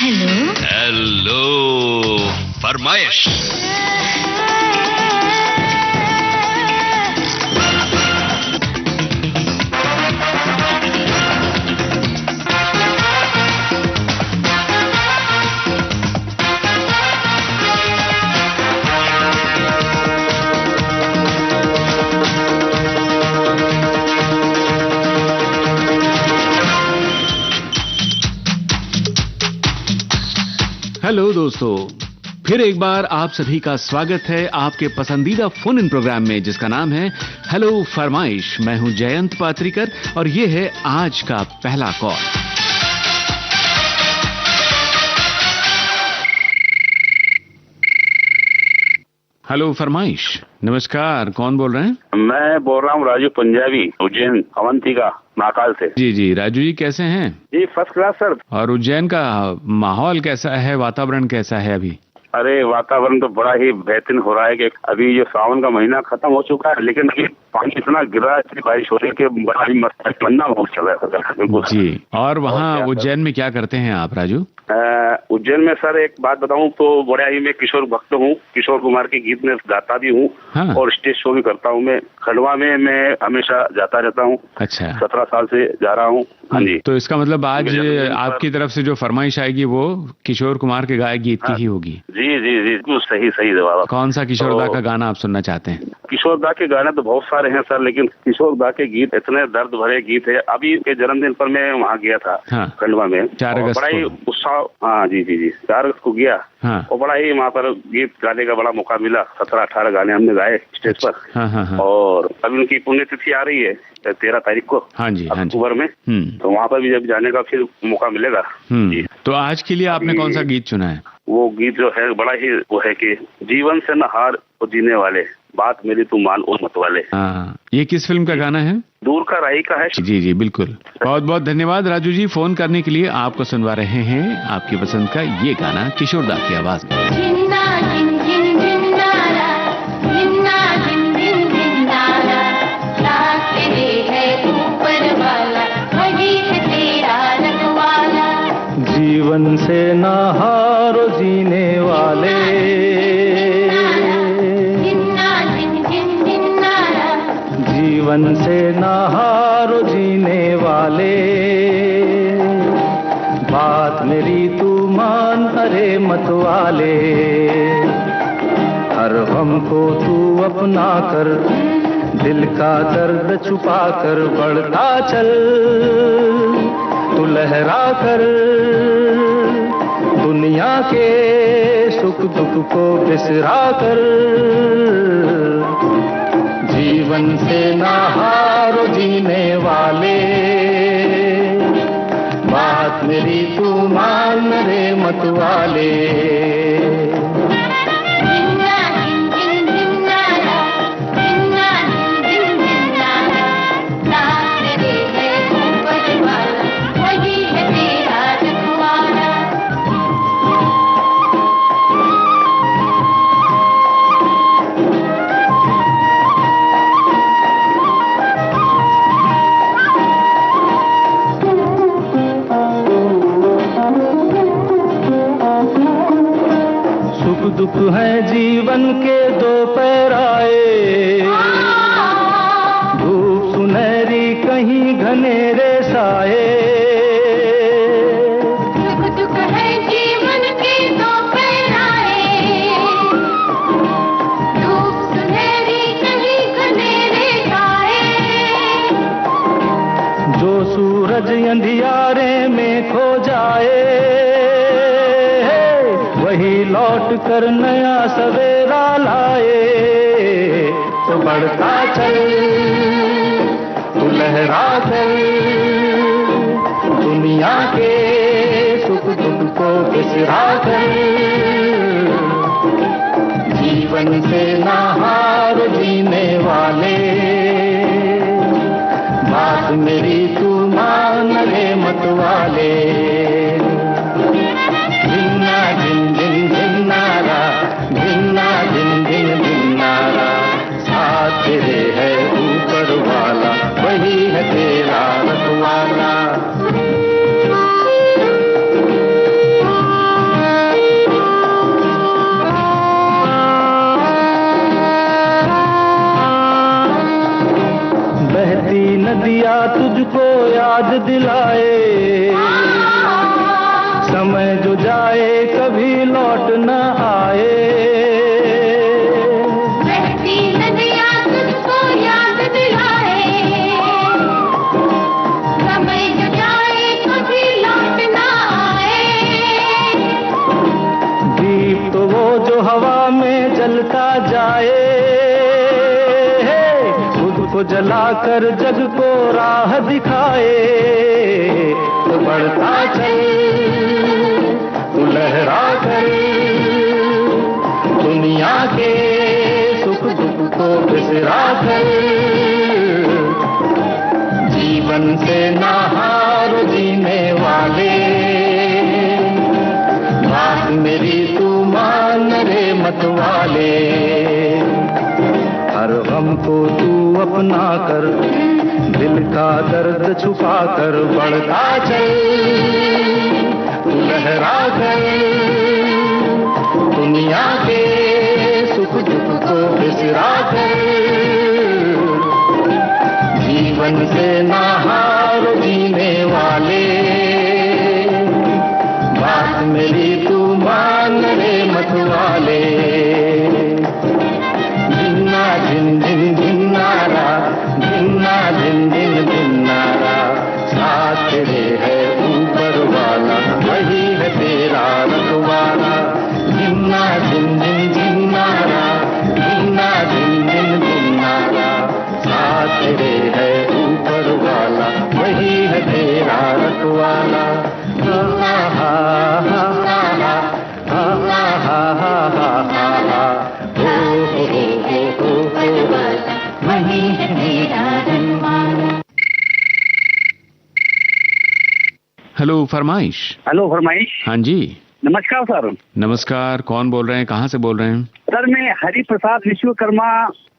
Hello hello फरमाइश। Hello दोस्तों, फिर एक बार आप सभी का स्वागत है आपके पसंदीदा फोन इन प्रोग्राम में जिसका नाम है हेलो फरमाइश। मैं हूं जयंत पात्रिकर और ये है आज का पहला कॉल। हेलो फरमाइश, नमस्कार, कौन बोल रहे हैं? मैं बोल रहा हूँ राजू पंजाबी, उज्जैन अवंतिका महाकाल से। जी जी, राजू जी कैसे हैं? जी फर्स्ट क्लास सर। और उज्जैन का माहौल कैसा है, वातावरण कैसा है अभी? अरे वातावरण तो बड़ा ही बेहतरीन हो रहा है कि अभी जो सावन का महीना खत्म हो चुका है, लेकिन अभी पानी इतना गिरा है, इतनी बारिश हो रही है कि बड़ा ही मस्त ठंडा माहौल चल रहा है। जी, और वहाँ उज्जैन में क्या करते हैं आप राजू? उज्जैन में सर एक बात बताऊं तो बड़ा ही मैं किशोर भक्त हूँ, किशोर कुमार के गीत में गाता भी हूँ। हाँ। और स्टेज शो भी करता हूँ। मैं खंडवा में मैं हमेशा जाता रहता हूँ। अच्छा, 17 साल से जा रहा हूँ। हाँ जी। तो इसका मतलब आज आपकी तरफ से जो फरमाइश आएगी वो किशोर कुमार के गाए गीत की ही होगी। जी जी जी, बिल्कुल सही सही जवाब। कौन सा किशोर दा का गाना आप सुनना चाहते हैं? किशोर दा के गाने तो बहुत सारे हैं सर, लेकिन किशोर दा के गीत इतने दर्द भरे गीत है। अभी के जन्मदिन पर मैं वहाँ गया था। हाँ। खंडवा में 4 अगस्त बड़ा ही उत्साह। हाँ जी जी जी, 4 अगस्त को गया। हाँ। और बड़ा ही वहाँ पर गीत गाने का बड़ा मौका मिला। 17-18 गाने हमने गाए स्टेज पर। हाँ हाँ हाँ। और अभी उनकी पुण्यतिथि आ रही है 13 तारीख को। हाँ जी, हाँ जी, अक्टूबर में। तो वहाँ पर भी जब जाने का फिर मौका मिलेगा। जी। तो आज के लिए आपने कौन सा गीत चुना है? वो गीत जो है बड़ा ही वो है कि जीवन से न हार वो जीने वाले, बात मेरी तू मान ओ मत वाले। हाँ, ये किस फिल्म का गाना है? दूर का राही का है। जी जी बिल्कुल। बहुत बहुत धन्यवाद राजू जी फोन करने के लिए। आपको सुनवा रहे हैं आपकी पसंद का ये गाना किशोर दा की आवाज में। जीवन से ना हारो जीने वाले, जीवन से ना हारो जीने वाले, बात मेरी तू मान अरे मत वाले, हर गम को तू अपना कर, दिल का दर्द छुपा कर बढ़ता चल, तू लहरा कर दुनिया के सुख दुख को बिसरा कर, जीवन से ना हारो जीने वाले, बात मेरी तू मान रे मत वाले। दुख है जीवन के दो पैराए, धूप सुनहरी कहीं घनेरे साए, दुख है जीवन के दो पैराए, धूप सुनहरी कहीं घनेरे साए, जो सूरज अंधियारे में खो जाए वही लौट कर नया सवेरा लाए, तो बढ़ता चल तू लहरा कर दुनिया के सुख दुख को बिसरा कर, जीवन से ना हार जीने वाले, बात मेरी तू मान रे मत वाले। तेरे है ऊपर वाला, वही है तेरा रखवाला। याद दिलाए, समय जो जाए कभी लौट न आए। बहती नदियाँ तुझको याद दिलाए, समय जो जाए कभी लौट ना आए। दीप तो वो जो हवा में जलता जाए, खुद को जलाकर जग को राह दिखाए। तो बढ़ता चल, तू लहरा कर, दुनिया के सुख दुख को बिसरा कर। जीवन से ना हारो जीने वाले, बात मेरी तू मान रे मत वाले। हर गम को तू अपना कर, दिल का दर्द छुपा कर बढ़ता चल। तू लहरा कर, दुनिया के सुख दुख को बिसरा कर। जीवन से ना हारो जीने वाले, बात मेरी तू मान रे मत वाले। धिन्ना धिन धिन धिन्नारा, धिन्ना धिन धिन धिन्नारा। साथ तेरे है ऊपर वाला, वही है तेरा रखवाला। धिन्ना धिन धिन धिन्नारा, धिन्ना धिन धिन धिन्नारा। साथ तेरे है ऊपर वाला, वही है तेरा रखवाला। हा हा हा हा हा हा हा हा हा हा हा। वही है मेरा रखवाला। हेलो फरमाइश। हेलो फरमाइश। हाँ जी, नमस्कार सर। नमस्कार। कौन बोल रहे हैं, कहाँ से बोल रहे हैं? सर मैं हरि प्रसाद विश्वकर्मा,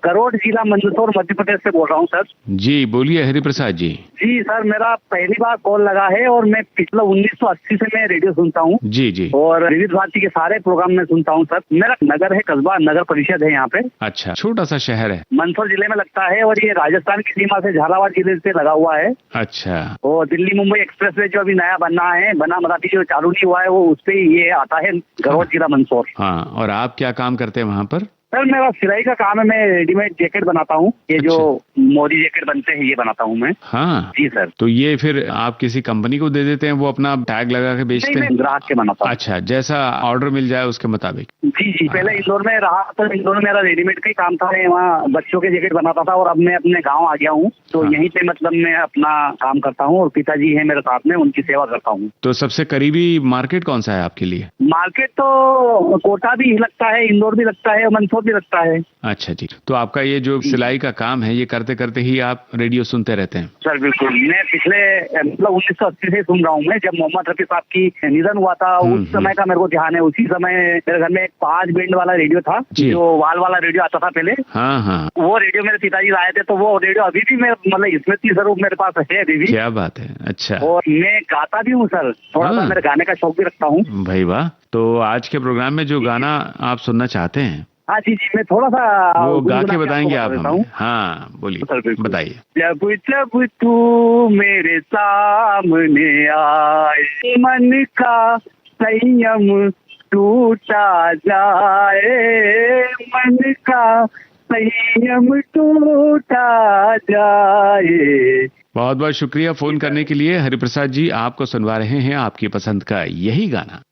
करोड़ जिला मंदसौर मध्य प्रदेश से बोल रहा हूँ सर। जी बोलिए हरिप्रसाद जी। जी सर, मेरा पहली बार कॉल लगा है और मैं पिछला 1980 से मैं रेडियो सुनता हूँ जी जी। और विविध भारती के सारे प्रोग्राम में सुनता हूँ सर। मेरा नगर है, कस्बा नगर परिषद है यहाँ पे, अच्छा, छोटा सा शहर है। मंदसौर जिले में लगता है और ये राजस्थान की सीमा से झालावाड़ जिले से लगा हुआ है। अच्छा, और दिल्ली मुंबई एक्सप्रेसवे जो अभी नया बना मराठी जो चालू नहीं हुआ है, वो उस पे ये आता है, करोड़ जिला मंदसौर। हाँ, और आप क्या काम करते हैं वहाँ पर? सर मेरा सिलाई का काम है, मैं रेडीमेड जैकेट बनाता हूँ। ये जो मोदी जैकेट बनते हैं ये बनाता हूँ मैं। हाँ जी सर। तो ये फिर आप किसी कंपनी को दे देते हैं, वो अपना टैग लगा के बेचते नहीं, हैं? मैं ग्राहक के बनाता हूँ। अच्छा, जैसा ऑर्डर मिल जाए उसके मुताबिक। जी जी, पहले इंदौर में रहा तो इंदौर में मेरा रेडीमेड का ही काम था, मैं वहाँ बच्चों के जैकेट बनाता था और अब मैं अपने गाँव आ गया हूँ, तो हाँ। यहीं पे मतलब मैं अपना काम करता हूँ और पिताजी है मेरे साथ में, उनकी सेवा करता हूँ। तो सबसे करीबी मार्केट कौन सा है आपके लिए? मार्केट तो कोटा भी लगता है, इंदौर भी लगता है, मंदसौर भी लगता है। अच्छा जी, तो आपका ये जो सिलाई का काम है, ये करते करते ही आप रेडियो सुनते रहते हैं? सर बिल्कुल, मैं पिछले मतलब 1980 से सुन रहा हूँ मैं। जब मोहम्मद रफी साहब की निधन हुआ था उस समय का मेरे को ध्यान है। उसी समय मेरे घर में एक 5 बैंड वाला रेडियो था, जी। जो वाल वाला रेडियो आता था पहले। हाँ हाँ, वो रेडियो मेरे पिताजी लाए थे, तो वो रेडियो अभी भी मैं मतलब स्मृति स्वरूप मेरे पास है अभी भी। क्या बात है। अच्छा, और मैं गाता भी हूँ सर, थोड़ा सा हाँ। मेरे गाने का शौक भी रखता हूँ। भाई वाह। तो आज के प्रोग्राम में जो गाना आप सुनना चाहते हैं, हाँ जी जी, मैं थोड़ा सा वो गा के गुनगुना बताएंगे आपको आप बता हमें? देता हूँ। हाँ बोलिए, सर बिल्कुल। बताइए। जब जब तू मेरे सामने आए, मन का संयम टूटा जाए, मन का संयम टूटा जाए। बहुत बहुत शुक्रिया फोन करने के लिए हरिप्रसाद जी। आपको सुनवा रहे हैं आपकी पसंद का यही गाना।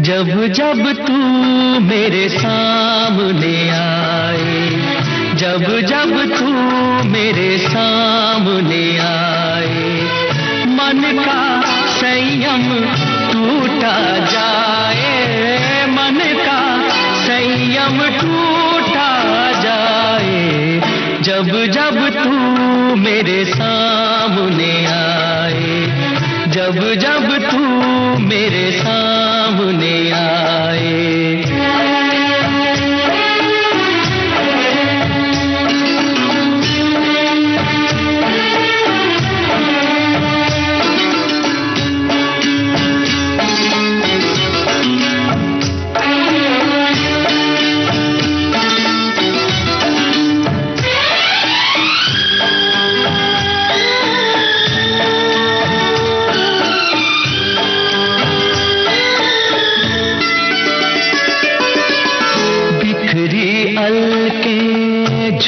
जब जब तू मेरे सामने आए, जब जब तू मेरे सामने आए, मन का संयम टूटा जाए, मन का संयम टूटा जाए। जब जब तू मेरे सामने आए, जब जब तू मेरे सामने आए।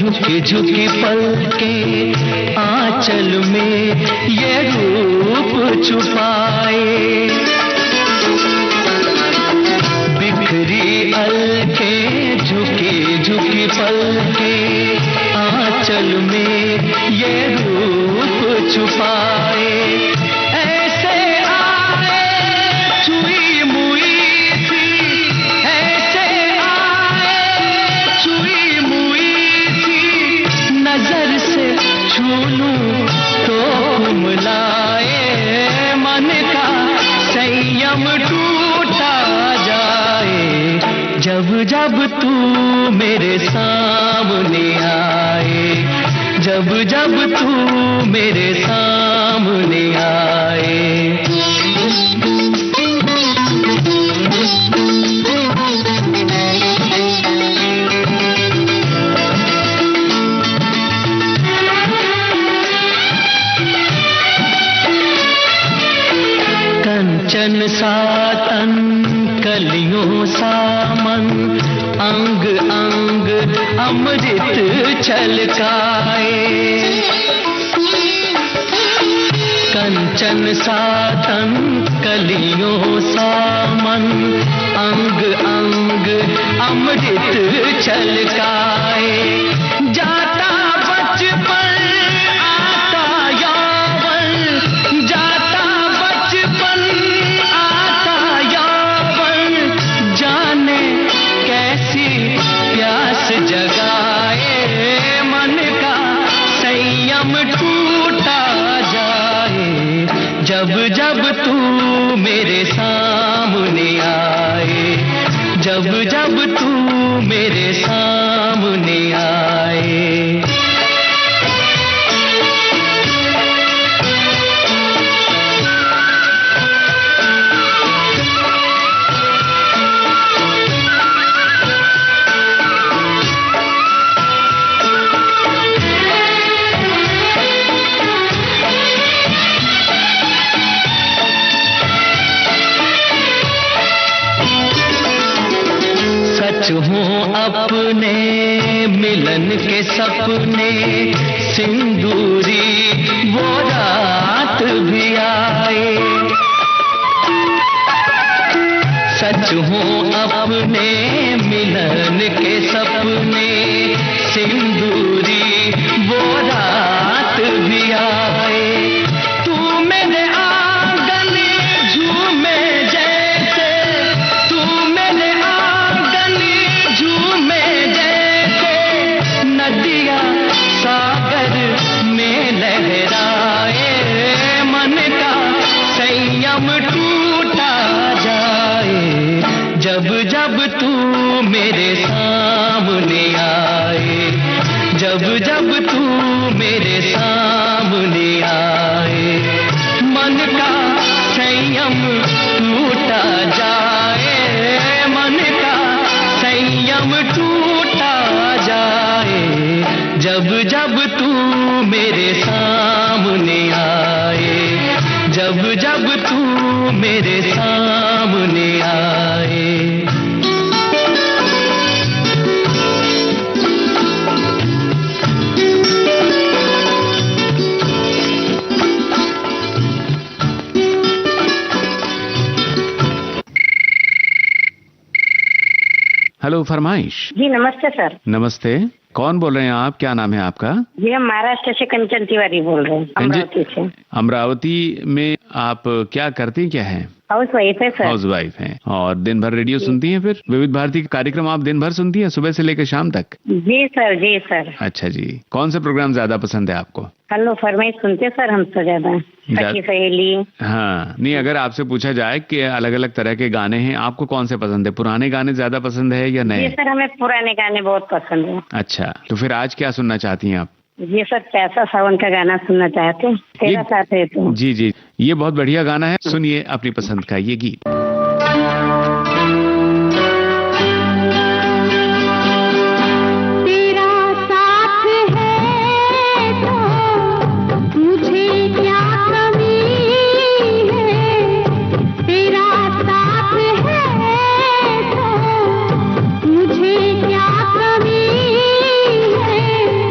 झुकी झुकी पलके आंचल में ये रूप छुपाए, बिखरी अलके झुकी झुकी पलके आंचल में ये रूप छुपाए, ऐसे आए छुई मुई थी, ऐसे आए छुई मुई थी, नजर से छू लूं तो कुमलाए, मन का संयम टूटा जाए, जब जब तू मेरे सामने आए, जब जब तू मेरे सामने आए। कंचन सा तन कलियों सा मन, अंग अंग अमृत छलकाए, कंचन सा तन कलियों सा मन, अंग अंग अमृत छलकाए, जाता बचपन आता यौवन, जाता बचपन आता यौवन, जाने कैसी प्यास जगाए, मन का संयम टूटा जाए, जब जब तू मेरे सामने आए, जब जब तू मेरे सामने आए। सच हों अपने मिलन के सपने, सिंदूरी वो रात भी आए, सच हों अपने मिलन के सपने, सिंदूरी वो रात भी आए, तू मेरे आंगन झूमे जैसे, तू मेरे आंगन झूमे जैसे, नदिया सागर में लहराए, मन का संयम टूटा जाए, जब जब तू मेरे सामने आए, जब जब तू मेरे सामने आए, मन का संयम टूटा जाए, मन का संयम टूटा जाए, जब जब तू मेरे सामने आए, जब जब तू मेरे सामने आए। हेलो फरमाइश। जी नमस्ते सर। नमस्ते, कौन बोल रहे हैं आप? क्या नाम है आपका? जी हम महाराष्ट्र से कंचन तिवारी बोल रहे हैं, अमरावती से। अमरावती में आप क्या करती क्या हैं? हाउस वाइफ है सर। हाउस वाइफ हैं और दिन भर रेडियो सुनती हैं? फिर विविध भारती के कार्यक्रम आप दिन भर सुनती हैं, सुबह से लेकर शाम तक? जी सर, जी सर। अच्छा जी, कौन सा प्रोग्राम ज्यादा पसंद है आपको? हेलो फरमाइश सुनते सर हम तो ज्यादा, सखी सहेली। हाँ, नहीं अगर आपसे पूछा जाए कि अलग अलग तरह के गाने हैं, आपको कौन से पसंद है? पुराने गाने ज्यादा पसंद है या नए? जी सर हमें पुराने गाने बहुत पसंद है। अच्छा, तो फिर आज क्या सुनना चाहती हैं आप? जी सर पैसा सावन का गाना सुनना चाहते हैं, तेरा साथ है तो। जी जी, ये बहुत बढ़िया गाना है, सुनिए अपनी पसंद का ये गीत। मुझे क्या कमी है,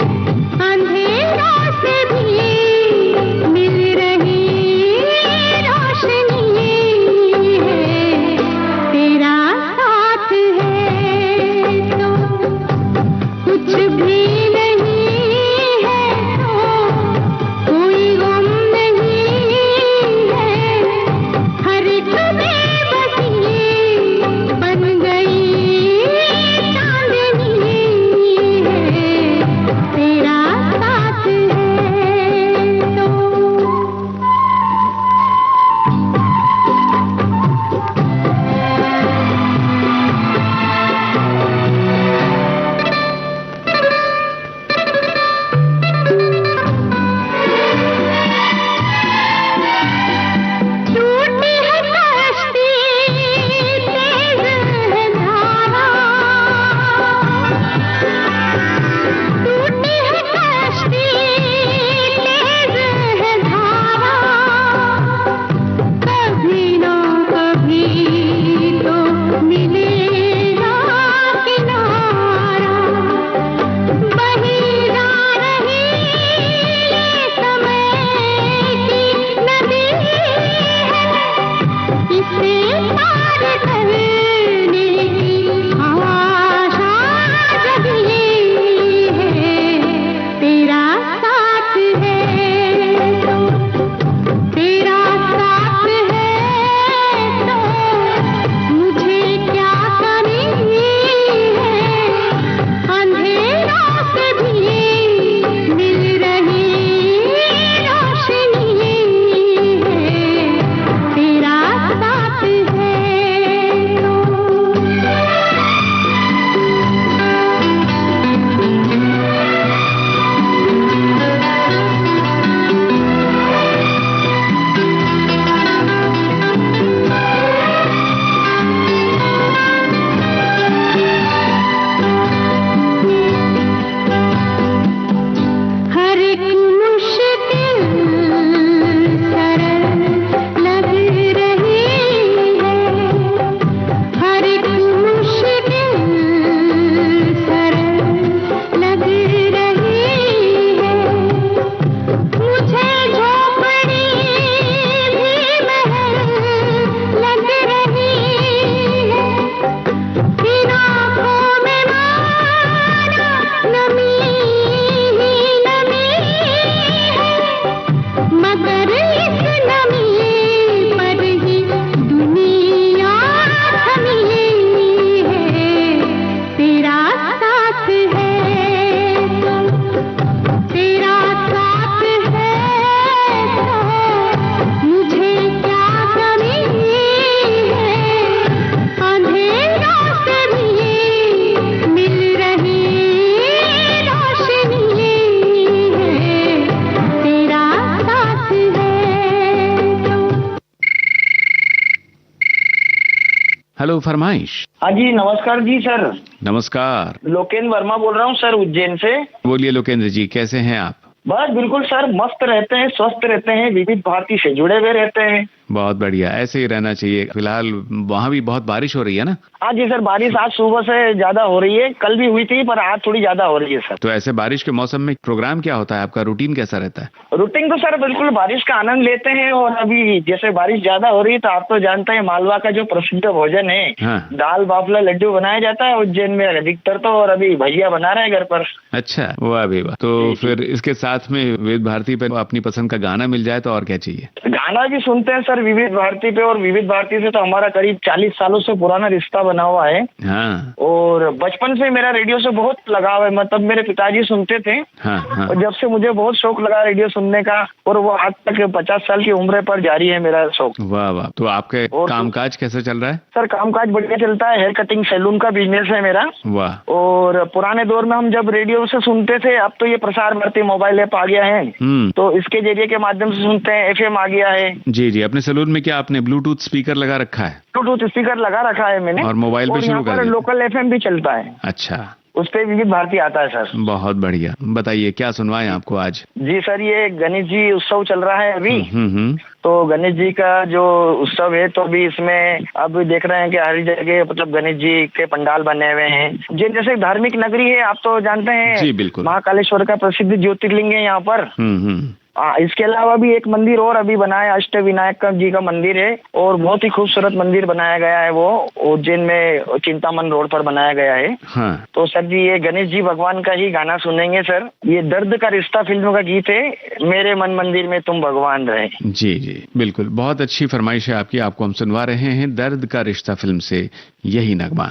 हेलो फरमाइश। हाँ जी, नमस्कार जी सर। नमस्कार। लोकेंद्र वर्मा बोल रहा हूँ सर, उज्जैन से। बोलिए लोकेंद्र जी, कैसे हैं आप? बस बिल्कुल सर, मस्त रहते हैं, स्वस्थ रहते हैं, विविध भारती से जुड़े हुए रहते हैं। बहुत बढ़िया, ऐसे ही रहना चाहिए। फिलहाल वहाँ भी बहुत बारिश हो रही है ना? हाँ जी सर, बारिश आज सुबह से ज्यादा हो रही है, कल भी हुई थी पर आज थोड़ी ज्यादा हो रही है सर। तो ऐसे बारिश के मौसम में प्रोग्राम क्या होता है आपका? रूटीन कैसा रहता है? रूटीन तो सर बिल्कुल बारिश का आनंद लेते हैं। और अभी जैसे बारिश ज्यादा हो रही है तो आप तो जानते हैं मालवा का जो प्रसिद्ध भोजन है, हाँ। दाल बाफला लड्डू बनाया जाता है उज्जैन में अधिकतर तो, और अभी भैया बना रहे हैं घर पर। अच्छा, वाह भी वाह। तो फिर इसके साथ में विविध भारती पे अपनी पसंद का गाना मिल जाए तो और क्या चाहिए? गाना भी सुनते हैं सर विविध भारती पे, और विविध भारती से तो हमारा करीब 40 सालों से पुराना रिश्ता बना हुआ है। हाँ। और बचपन से मेरा रेडियो से बहुत लगाव है, मतलब मेरे पिताजी सुनते थे। हाँ, हाँ। और जब से मुझे बहुत शौक लगा रेडियो सुनने का, और वो आज तक 50 साल की उम्र पर जारी है मेरा शौक। वाह वाह। तो आपके कामकाज कैसे चल रहा है? सर कामकाज बढ़िया चलता है, हेयर कटिंग सैलून का बिजनेस है मेरा। वाह। और पुराने दौर में हम जब रेडियो से सुनते थे, अब तो ये प्रसार भारती मोबाइल ऐप आ गया है, तो इसके जरिए के माध्यम से सुनते हैं। FM आ गया है। जी जी। अपने सैलून में क्या आपने ब्लूटूथ स्पीकर लगा रखा है? ब्लूटूथ स्पीकर लगा रखा है मैंने, और मोबाइल पे शुरू कर दिया? लोकल FM भी चलता है। अच्छा, उस पे विविध भारती आता है सर। बहुत बढ़िया। बताइए क्या सुनवाएं आपको आज? जी सर, ये गणेश जी उत्सव चल रहा है अभी। हम्म। तो गणेश जी का जो उत्सव है, तो अभी इसमें अब देख रहे हैं कि हर जगह मतलब गणेश जी के पंडाल बने हुए हैं। जिन जैसे धार्मिक नगरी है, आप तो जानते हैं। जी बिल्कुल। महाकालेश्वर का प्रसिद्ध ज्योतिर्लिंग है यहाँ पर। इसके अलावा भी एक मंदिर और अभी बना है, अष्टविनायक जी का मंदिर है, और बहुत ही खूबसूरत मंदिर बनाया गया है। वो उज्जैन में चिंतामन रोड पर बनाया गया है। हाँ। तो सर जी, ये गणेश जी भगवान का ही गाना सुनेंगे सर। ये दर्द का रिश्ता फिल्म का गीत है, मेरे मन मंदिर में तुम भगवान रहे। जी जी बिल्कुल, बहुत अच्छी फरमाइश है आपकी। आपको हम सुनवा रहे हैं दर्द का रिश्ता फिल्म से यही नगमा।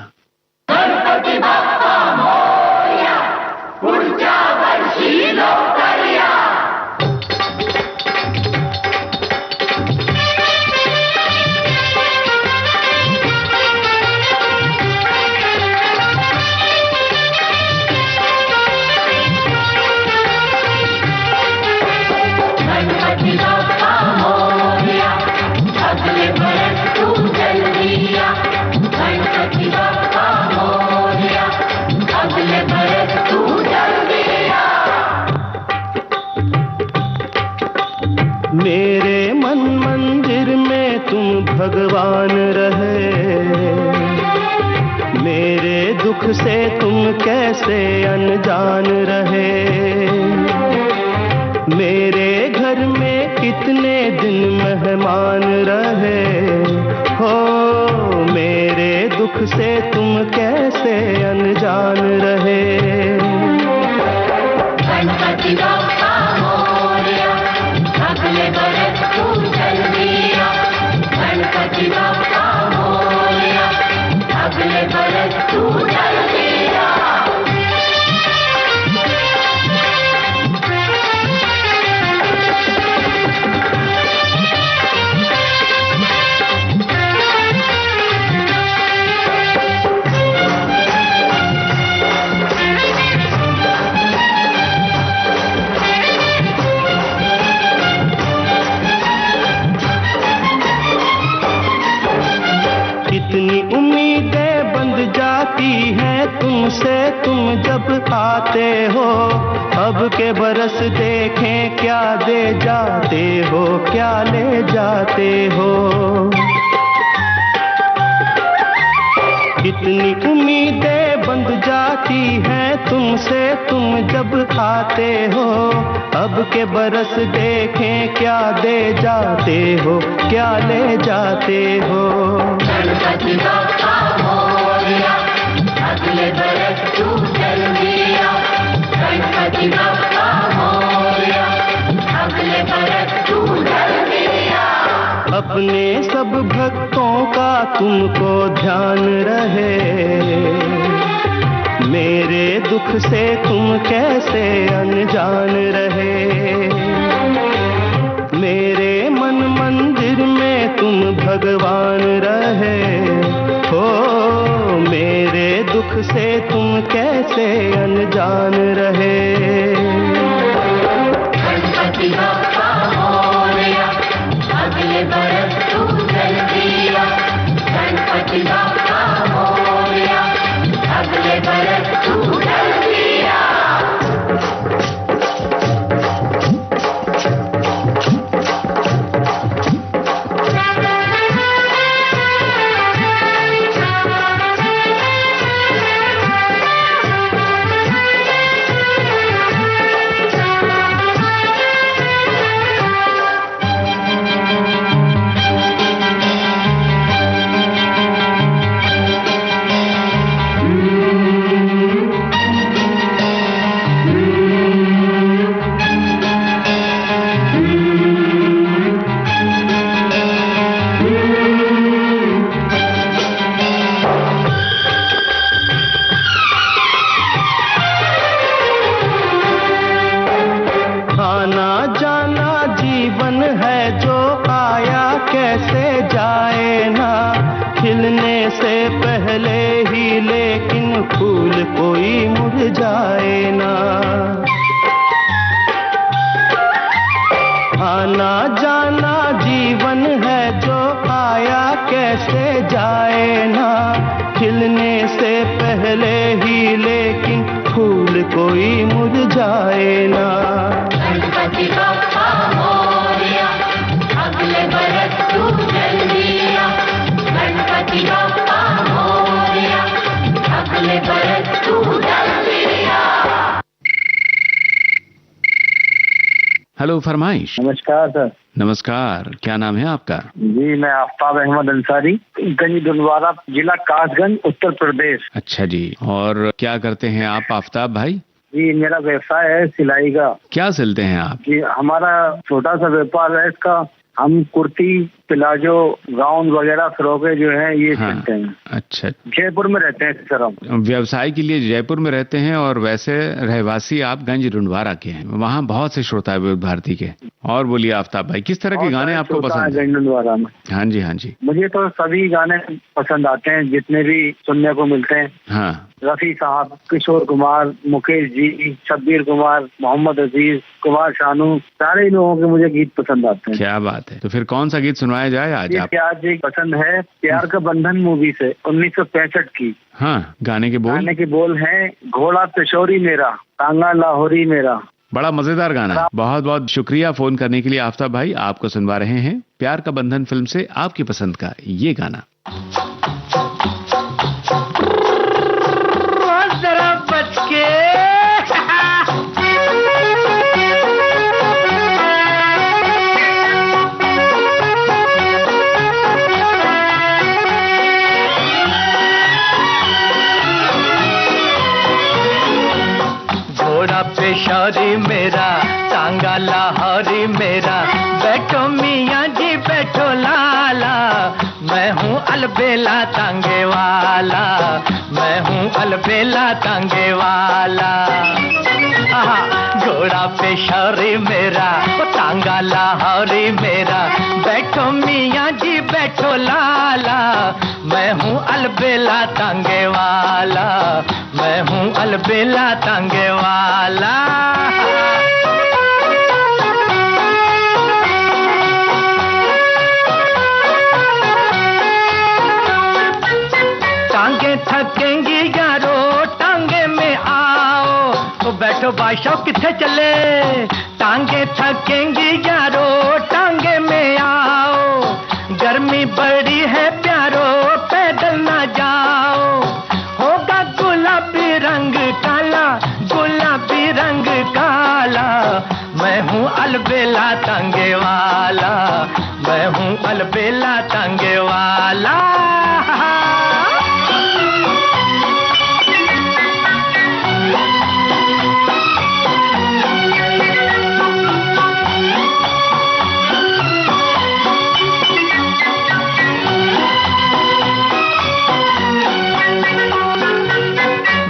मेरे मन मंदिर में तुम भगवान रहे, मेरे दुख से तुम कैसे अनजान रहे। मेरे घर में कितने दिन मेहमान रहे हो, मेरे दुख से तुम कैसे अनजान रहे। गणपति बाप्पा मोरया, अगले बरस तू जल्दिया। गणपति बाप्पा मोरया, अगले बरस तू जल्दिया। कितनी उम्मीदें बंध जाती हैं तुमसे तुम जब आते हो। अब के बरस देखें क्या दे जाते हो, क्या ले जाते हो। कितनी उम्मीदें बंध जाती हैं तुमसे तुम जब आते हो। अब के बरस देखें क्या दे जाते हो, क्या ले जाते हो। गणपति बाप्पा मोरया, अगले बरस तू जल्दिया। गणपति बाप्पा मोरया, अगले बरस तू जल्दिया। अपने सब भक्तों का तुमको ध्यान रहे, मेरे दुख से तुम कैसे अनजान रहे। मेरे मन मंदिर में तुम भगवान रहे हो, मेरे दुख से तुम कैसे अनजान रहे। गणपति बाप्पा मोरया, अगले बरस तू जल्दिया। गणपति बाप्पा लेकिन फूल कोई मुरझाए ना। आना जाना जीवन है जो आया कैसे जाए ना। खिलने से पहले ही लेकिन फूल कोई मुरझाए ना। गणपति बप्पा मोरया, अगले बरस तू जल्दी आ। गणपति बप्पा मोरया, अगले बरस तू जल्दी आ। हेलो फरमाइश। नमस्कार सर। नमस्कार, क्या नाम है आपका? जी मैं आफ्ताब अहमद अंसारी, गंज दुनवारा, जिला कासगंज, उत्तर प्रदेश। अच्छा जी, और क्या करते हैं आप आफ्ताब भाई? जी मेरा व्यवसाय है सिलाई का। क्या सिलते हैं आप? जी हमारा छोटा सा व्यापार है इसका। हम कुर्ती, प्लाजो, गाउन वगैरह फ्रॉकें जो हैं ये सिलते हैं। अच्छा, जयपुर में रहते हैं सर हम। व्यवसाय के लिए जयपुर में रहते हैं और वैसे रहवासी आप गंज रुंडवारा के हैं। वहाँ बहुत से श्रोता है विविध भारती के। और बोलिए आफ्ताब भाई, किस तरह के गाने आपको पसंद है? गंज रुंडवारा में। हाँ जी, हाँ जी। मुझे तो सभी गाने पसंद आते हैं जितने भी सुनने को मिलते हैं। हाँ, रफी साहब, किशोर कुमार, मुकेश जी, शब्बीर कुमार, मोहम्मद अजीज, कुमार शानू, सारे लोगों के मुझे गीत पसंद आते हैं। क्या बात है। तो फिर कौन सा गीत सुनवाया जाए आज आप? आज एक पसंद है प्यार का बंधन मूवी से 1965 की। हाँ, गाने के बोल? गाने के बोल हैं घोड़ा पेशोरी मेरा, टांगा लाहौरी मेरा। बड़ा मजेदार गाना। बहुत बहुत शुक्रिया फोन करने के लिए आफ्ताब भाई। आपको सुनवा रहे हैं प्यार का बंधन फिल्म से आपकी पसंद का ये गाना। जरा बच के घोड़ा पेशोरी मेरा, टांगा लाहौरी मेरा, बैठो मियाँ जी बैठो लाला, मैं हूँ अलबेला टांगे वाला, मैं हूँ अलबेला टांगे वाला। घोड़ा पेशोरी मेरा, टांगा लाहौरी मेरा, बैठो मियाँ जी बैठो लाला, मैं हूँ अलबेला टांगे वाला, मैं हूँ अलबेला टांगे वाला। टांगे थकेंगी यारो टांगे में आओ, तो बैठो बादशाह किथे चले। टांगे थकेंगी यारो टांगे में आओ, गर्मी बड़ी है प्यारो पैदल ना जाओ। होगा गुलाबी रंग काला, गुलाबी रंग काला, मैं हूँ अलबेला टांगे वाला, मैं हूँ अलबेला टांगे वाला।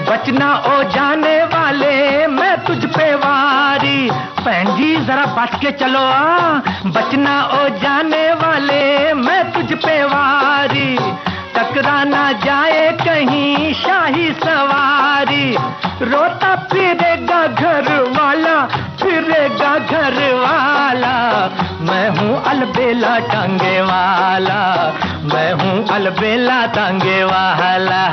बचना ओ जाने वाले मैं तुझ पे वारी, बहन जी जरा बच के चलो। बचना ओ जाने वाले मैं तुझ पे वारी, टकरा ना जाए कहीं शाही सवारी। रोता फिरेगा घर वाला, फिरेगा घर वाला, मैं हूँ अलबेला टांगे वाला, मैं हूँ अलबेला टांगे वाला।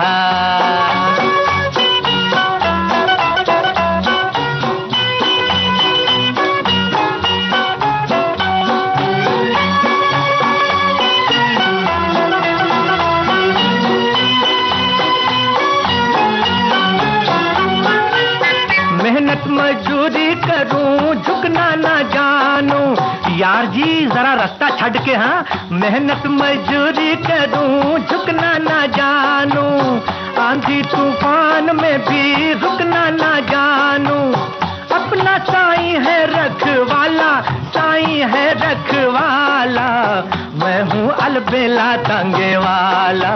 मेहनत मजदूरी करूं झुकना ना जानूं, यार जी जरा रास्ता छड़ के। हाँ, मेहनत मजदूरी करूं झुकना ना जानूं, आंधी तूफान में भी रुकना ना जानूं। अपना साईं है रखवाला, साईं है रखवाला, मैं हूँ अलबेला टांगे वाला,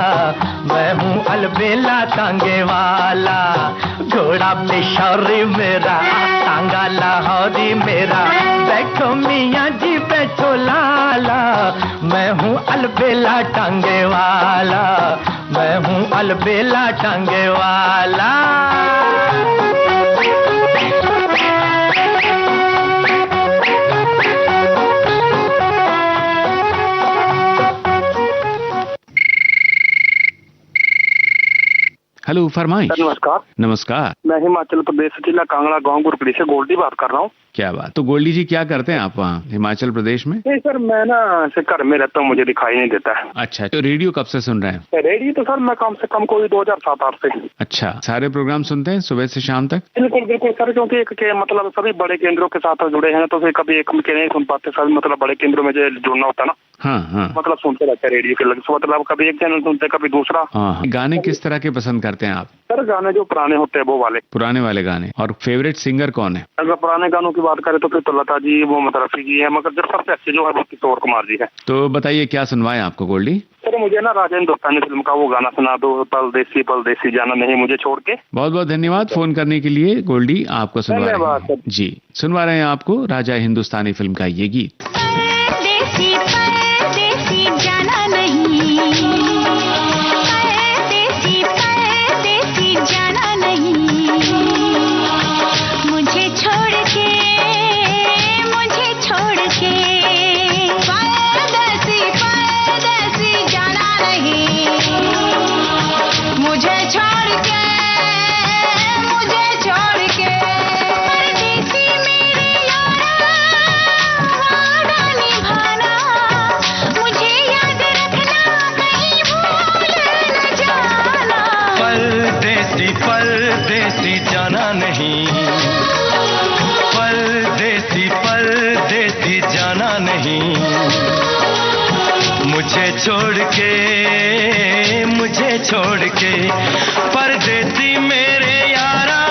मैं हूँ अलबेला टांगे वाला। घोड़ा पेशोरी मेरा, टांगा लाहौरी मेरा, बैठो मियाँ जी बैठो लाला, मैं हूँ अलबेला टांगे वाला, मैं हूँ अलबेला टांगे वाला। हेलो फरमाइश। नमस्कार। नमस्कार। मैं हिमाचल प्रदेश जिला कांगड़ा गांव गुरकड़ी से गोल्डी बात कर रहा हूँ। क्या बात। तो गोल्डी जी क्या करते हैं आप वहाँ हिमाचल प्रदेश में? नहीं सर, मैं ना ऐसे घर में रहता हूँ, मुझे दिखाई नहीं देता है। अच्छा, तो रेडियो कब से सुन रहे हैं? रेडियो तो सर मैं कम से कम कोई 2007-8 से। अच्छा, सारे प्रोग्राम सुनते हैं सुबह से शाम तक? बिल्कुल बिल्कुल सर, क्योंकि एक मतलब सभी बड़े केंद्रों के साथ जुड़े हैं तो फिर कभी एक के नहीं सुन पाते सर, मतलब बड़े केंद्रों में जो जुड़ना होता है ना। हाँ हाँ। मतलब सुनते रहते हैं रेडियो के लग, मतलब कभी एक चैनल सुनते कभी दूसरा। हाँ। गाने किस तरह के पसंद करते हैं आप? सर गाने जो पुराने होते हैं वो वाले। पुराने वाले गाने। और फेवरेट सिंगर कौन है? अगर पुराने गानों की बात करें तो फिर तो लता जी, मोहम्मद रफी जी है, मगर जो सबसे अच्छे जो है वो किशोर कुमार जी है। तो बताइए क्या सुनवाएं आपको गोल्डी? सर मुझे ना राजा हिंदुस्तानी फिल्म का वो गाना सुना दो, परदेसी जाना नहीं मुझे छोड़ के। बहुत बहुत धन्यवाद फोन करने के लिए गोल्डी। आपको सुनवा रहे हैं जी, सुनवा रहे हैं आपको राजा हिंदुस्तानी फिल्म का ये गीत। परदेसी परदेसी जाना नहीं, परदेसी परदेसी जाना नहीं, मुझे छोड़ के, मुझे छोड़ के। परदेसी परदेसी जाना नहीं, मुझे छोड़ के, मुझे छोड़ के। परदेसी मेरे यारा वादा निभाना, मुझे याद रखना कहीं भूल न जाना। परदेसी परदेसी जाना नहीं, परदेसी परदेसी जाना नहीं, मुझे छोड़ के, मुझे छोड़ के। परदेसी मेरे यारा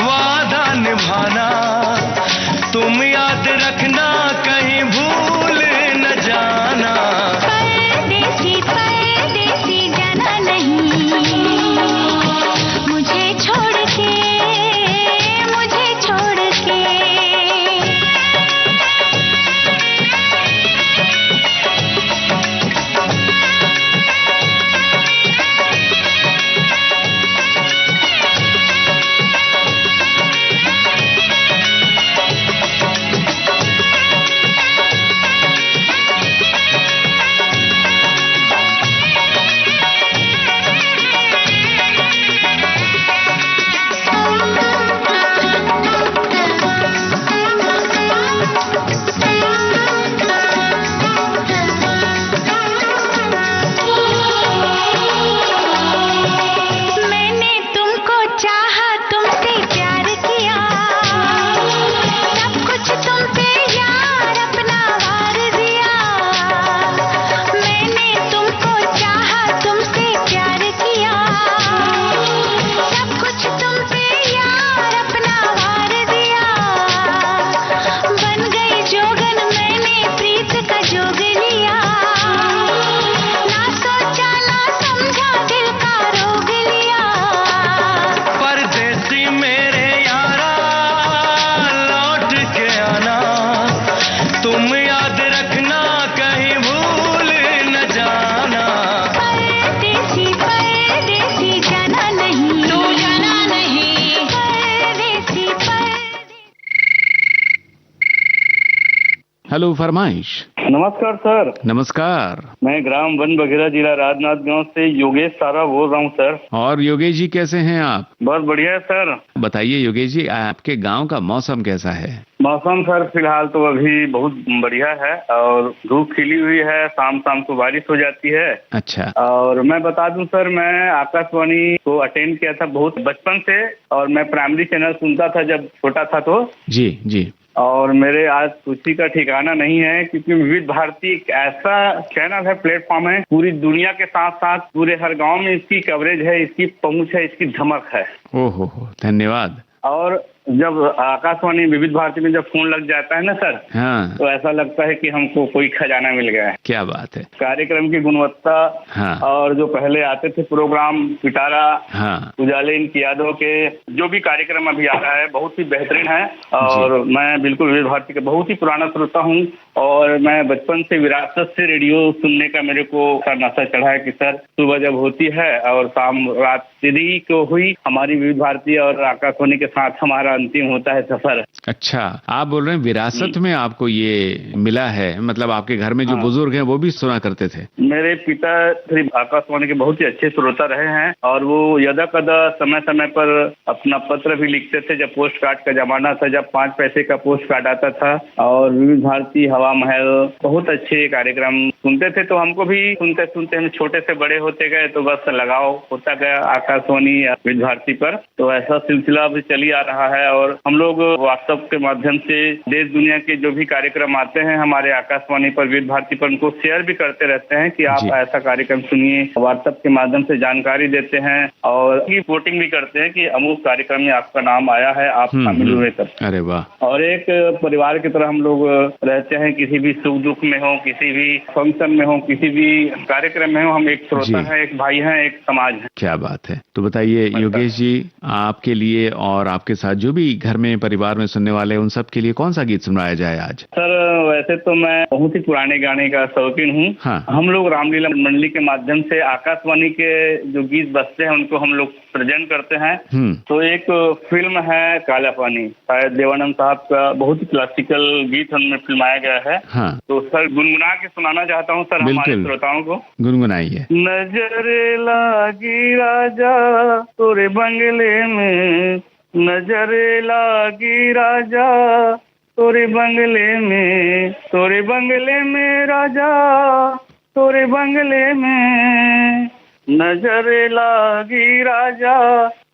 वादा निभाना, तुम याद रखना कहीं भूल न जाना। परदेसी परदेसी जाना नहीं, मुझे छोड़ के, मुझे छोड़ के। मैंने तुमको चाहा, तुमसे प्यार किया, सब कुछ तुम पे यार अपना वार दिया। मैंने तुमको चाहा, तुमसे प्यार किया, सब कुछ तुम पे यार अपना वार दिया। बन गई जोगन मैंने प्रीत का जोग लिया, ना सोचा ना समझा दिल का रोग लिया। परदेसी मेरे यारा लौट के आना, तुम याद रखना कहीं भूल न जाना। परदेसी परदेसी जाना नहीं, तू जाना नहीं। परदेसी परदेसी। हेलो फरमाइश। नमस्कार सर। नमस्कार। मैं ग्राम वन बघेरा जिला राजनाथ गांव से योगेश सारा बोल रहा हूँ सर। और योगेश जी कैसे हैं आप? बहुत बढ़िया है सर। बताइए योगेश जी, आपके गांव का मौसम कैसा है? मौसम सर फिलहाल तो अभी बहुत बढ़िया है और धूप खिली हुई है, शाम शाम को बारिश हो जाती है। अच्छा। और मैं बता दूं सर, मैं आकाशवाणी को अटेंड किया था बहुत बचपन से, और मैं प्राइमरी चैनल सुनता था जब छोटा था तो। जी जी। और मेरे आज खुशी का ठिकाना नहीं है, क्योंकि विविध भारती एक ऐसा चैनल है, प्लेटफॉर्म है, पूरी दुनिया के साथ साथ पूरे हर गांव में इसकी कवरेज है, इसकी पहुंच है, इसकी धमक है। ओहो, धन्यवाद। और जब आकाशवाणी विविध भारती में जब फोन लग जाता है ना सर, हाँ, तो ऐसा लगता है कि हमको कोई खजाना मिल गया है। क्या बात है। कार्यक्रम की गुणवत्ता, हाँ, और जो पहले आते थे प्रोग्राम पिटारा, हाँ, उजाले इनकी यादों के, जो भी कार्यक्रम अभी आ रहा है बहुत ही बेहतरीन है। और मैं बिल्कुल विविध भारती का बहुत ही पुराना श्रोता हूँ, और मैं बचपन से विरासत से रेडियो सुनने का मेरे को नशा चढ़ा है कि सर सुबह जब होती है और शाम रात्रि को हुई, हमारी विविध भारती और आकाशवाणी के साथ हमारा अंतिम होता है सफर। अच्छा, आप बोल रहे हैं विरासत में आपको ये मिला है, मतलब आपके घर में जो बुजुर्ग हैं वो भी सुना करते थे? मेरे पिता श्री आकाशवाणी के बहुत ही अच्छे श्रोता रहे हैं, और वो यदा कदा समय समय पर अपना पत्र भी लिखते थे। जब पोस्ट कार्ड का जमाना था, जब 5 पैसे का पोस्ट कार्ड आता था, और विविध भारती, हवा महल, बहुत अच्छे कार्यक्रम सुनते थे। तो हमको भी सुनते सुनते हम छोटे से बड़े होते गए, तो बस लगाव होता गया आकाशवाणी विविध भारती पर। तो ऐसा सिलसिला भी चली आ रहा है, और हम लोग व्हाट्सएप के माध्यम से देश दुनिया के जो भी कार्यक्रम आते हैं हमारे आकाशवाणी पर, विविध भारती पर, उनको शेयर भी करते रहते हैं कि आप ऐसा कार्यक्रम सुनिए। व्हाट्सएप के माध्यम से जानकारी देते हैं, और वोटिंग भी करते हैं कि अमुक कार्यक्रम में आपका नाम आया है, आप शामिल हुए तब। अरे वाह। और एक परिवार की तरह हम लोग रहते हैं, किसी भी सुख दुख में हो, किसी भी फंक्शन में हो, किसी भी कार्यक्रम में हो, हम एक श्रोता हैं, एक भाई हैं, एक समाज है। क्या बात है। तो बताइए योगेश जी, आपके लिए और आपके साथ जो भी घर में परिवार में सुनने वाले उन सब के लिए कौन सा गीत सुनाया जाए आज? सर वैसे तो मैं बहुत ही पुराने गाने का शौकीन हूँ। हाँ। हम लोग रामलीला मंडली के माध्यम से आकाशवाणी के जो गीत बजते हैं उनको हम लोग प्रेजेंट करते हैं। तो एक फिल्म है काला पानी, शायद देवानंद साहब का बहुत ही क्लासिकल गीत हमने फिल्माया गया है। हाँ। तो सर गुनगुना के सुनाना चाहता हूँ सर हमारे श्रोताओं को। गुनगुनाइए। नजर लागी राजा तोरे बंगले में, नजर लागी राजा तोरे बंगले में, तोरे बंगले में राजा, तोरे बंगले में, नजर लागी राजा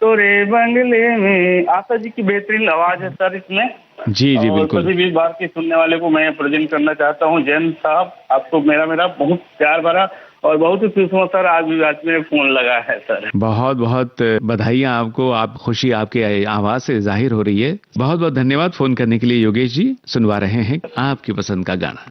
तोरे बंगले में। आशा जी की बेहतरीन आवाज है सर इसमें। जी जी बिल्कुल। सभी भी बात के सुनने वाले को मैं प्रेजेंट करना चाहता हूँ। जैन साहब, आपको मेरा बहुत प्यार भरा और बहुत ही खुश हूँ सर, आज भी आज मेरे फोन लगा है सर। बहुत बहुत बधाइयाँ आपको, आप खुशी आपके आवाज से जाहिर हो रही है। बहुत बहुत धन्यवाद फोन करने के लिए योगेश जी। सुनवा रहे हैं आपकी पसंद का गाना।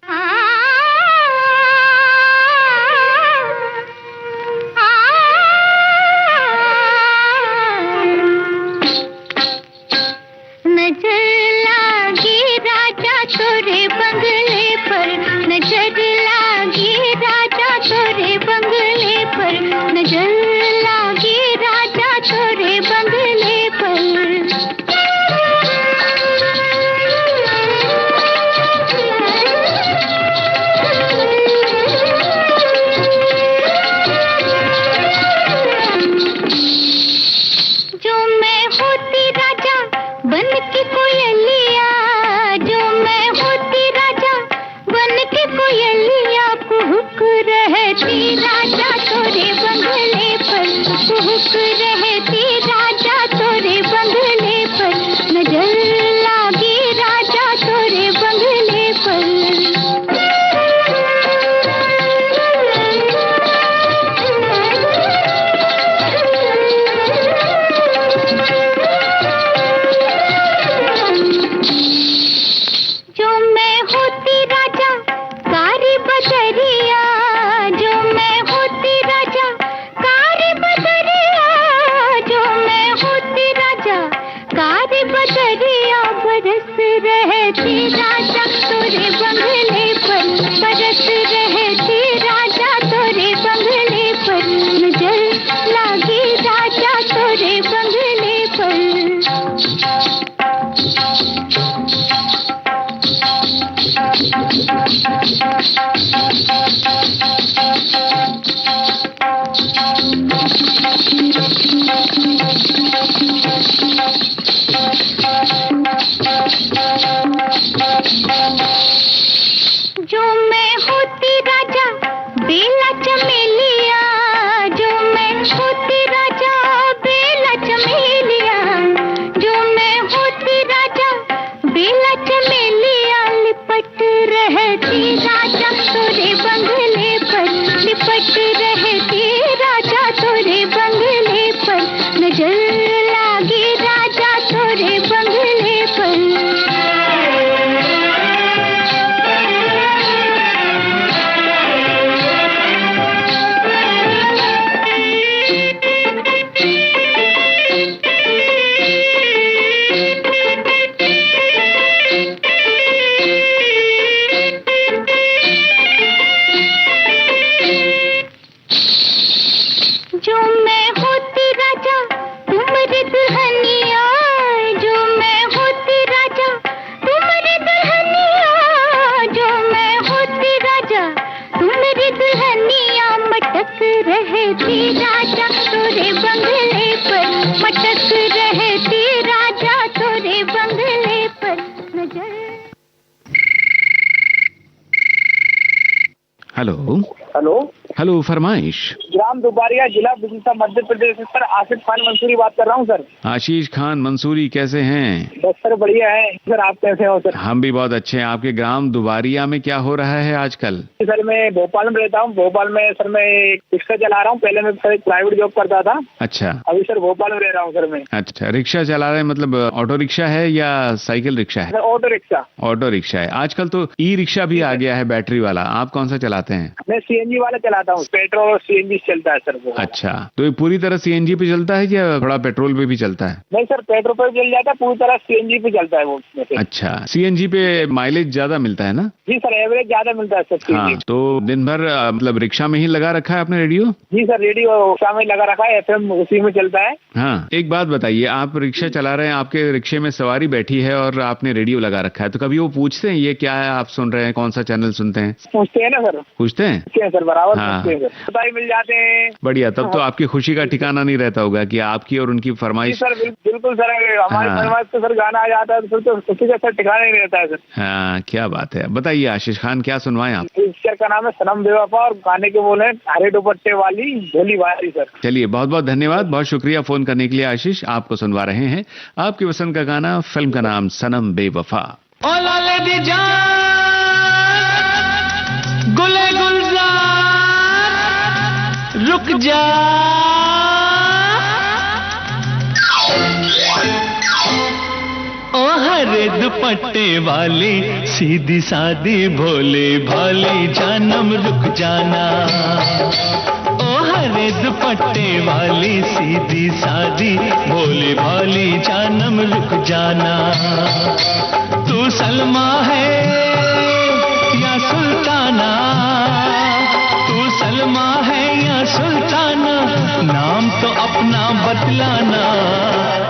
जो हेलो हेलो फरमाइश। ग्राम दुबारिया, जिला बिजनौर, मध्य प्रदेश से सर आसिफ खान मंसूरी बात कर रहा हूँ सर। आशीष खान मंसूरी, कैसे हैं? बस सर बढ़िया है सर, आप कैसे हो सर? हम भी बहुत अच्छे हैं। आपके ग्राम दुबारिया में क्या हो रहा है आजकल? सर मैं भोपाल में रहता हूँ। भोपाल में सर मैं एक रिक्शा चला रहा हूँ। पहले मैं सर एक प्राइवेट जॉब करता था। अच्छा। अभी सर भोपाल में रह रहा हूँ सर मैं। अच्छा, रिक्शा चला रहे हैं, मतलब ऑटो रिक्शा है या साइकिल रिक्शा है? Auto rickshaw. ऑटो रिक्शा है। आजकल तो ई रिक्शा भी आ गया है बैटरी वाला। आप कौन सा चलाते हैं? मैं सीएनजी वाला चलाता हूँ। पेट्रोल और सीएनजी चलता है सर वो। अच्छा, तो ये पूरी तरह सीएनजी पे चलता है या थोड़ा पेट्रोल पे भी चलता है? नहीं सर, पेट्रोल पे चल जाता है, पूरी तरह सीएनजी पे चलता है वो। अच्छा, सीएनजी पे माइलेज ज्यादा मिलता है ना? जी सर, एवरेज ज्यादा मिलता है सर। हाँ, तो दिन भर मतलब रिक्शा में ही लगा रखा है आपने रेडियो? जी सर, रेडियो रिक्शा में लगा रखा है, एफएम उसी में चलता है। हाँ, एक बात बताइए, आप रिक्शा चला रहे हैं, आपके रिक्शे में सवारी बैठी है और आपने रेडियो लगा रखा है, तो कभी वो पूछते हैं ये क्या है आप सुन रहे हैं, कौन सा चैनल सुनते हैं? पूछते हैं ना सर। पूछते हैं? सर बराबर हाँ। पूछते हैं सर, पता ही मिल जाते हैं। बढ़िया, तब तो आपकी खुशी का ठिकाना नहीं रहता होगा कि आपकी और उनकी फरमाइश। सर बिल्कुल सर, हमारी हाँ। फरमाइश तो सर गाना आ जाता है तो फिर तो खुशी का सर ठिकाना नहीं रहता है सर। हाँ, क्या बात है। बताइए आशीष खान, क्या सुनवाएं आप? इस पिक्चर का नाम है सनम बेवफा और गाने के बोले हरे दुपट्टे वाली भोली वाली सर। चलिए, बहुत बहुत धन्यवाद, बहुत शुक्रिया फोन करने के लिए आशीष। आपको सुनवा रहे हैं आपकी पसंद का गाना, फिल्म का नाम सनम बेवफा। गुले गुलजार रुक जा, ओ हरे दुपट्टे वाली सीधी सादी भोले भाली जानम रुक जाना, ओ हरे दुपट्टे वाली सीधी सादी भोले भाली जानम रुक जाना। तू सलमा है या सुल्ताना, तू सलमा है या सुल्ताना, नाम तो अपना बतलाना,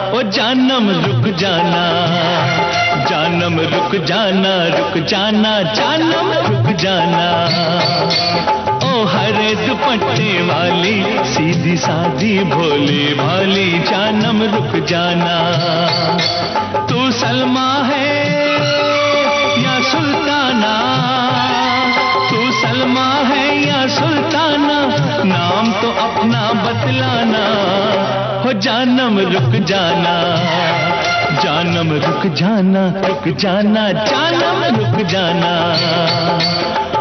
ओ जानम रुक जाना, जानम रुक जाना, रुक जाना, जानम रुक जाना, ओ हरे दुपट्टे वाली सीधी सादी भोले भाली जानम रुक जाना। तू सलमा है या सुल्ताना, तू सलमा है या सुल्ताना, नाम तो अपना बतलाना, हो जानम रुक जाना, जानम रुक जाना, रुक जाना, जानम रुक जाना,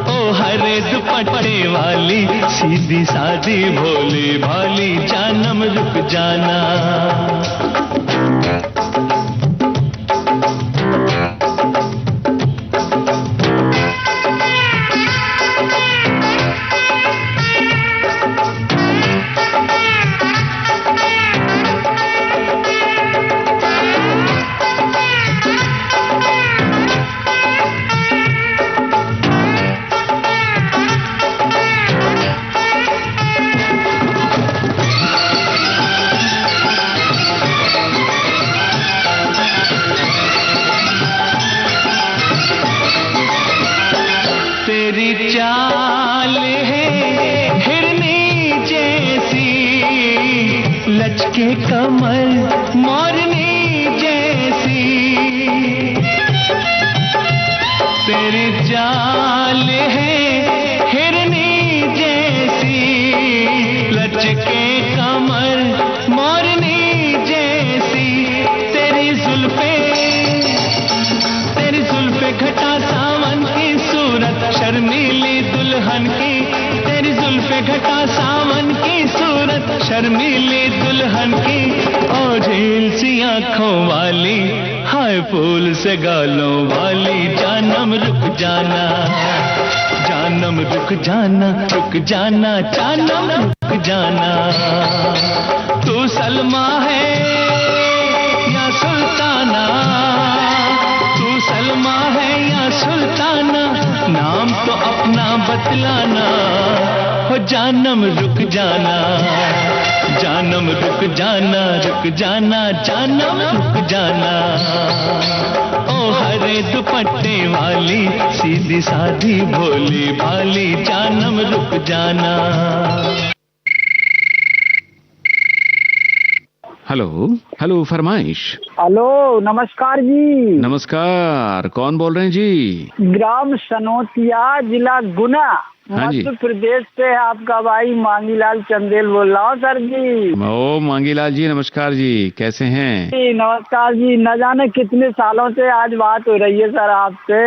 ओ हरे दुपट्टे वाली सीधी सादी भोली भाली जानम रुक जाना। तेरी चाल है हिरनी जैसी, लचके कमर मोरनी जैसी, तेरी चाल है हिरनी जैसी, लचके कमर मोरनी जैसी, तेरी जुल्फे घटा सावन की सूरत शर्मीली दुल्हन की, तेरी जुल्फे घटा सावन की सूरत शर्मीली दुल्हन की, और झील सी आंखों वाली हाय फूल से गालों वाली जानम रुक जाना, जानम रुक जाना, रुक जाना, जानम रुक जाना। तू सलमा है या सुल्ताना, तू सलमा है या सुल्ताना, नाम तो अपना बतलाना, हो जानम रुक जाना, जानम रुक जाना, रुक जाना, जानम रुक जाना, ओ हरे दुपट्टे वाली सीधी सादी भोली भाली जानम रुक जाना। हेलो हेलो फरमाइश। हेलो नमस्कार जी। नमस्कार, कौन बोल रहे हैं जी? ग्राम सनोतिया, जिला गुना। हाँ जी। मध्य प्रदेश से आपका भाई मांगीलाल चंदेल बोल रहा हूँ सर जी। ओ मांगीलाल जी, नमस्कार जी, कैसे हैं? जी नमस्कार जी। न जाने कितने सालों से आज बात हो रही है सर आपसे।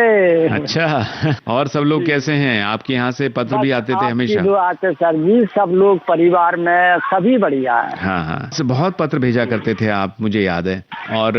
अच्छा, और सब लोग कैसे हैं? आपके यहाँ से पत्र भी आते थे हमेशा? आते सर जी, सब लोग परिवार में सभी बढ़िया है। हाँ हाँ, बहुत पत्र भेजा करते थे आप, मुझे याद है। और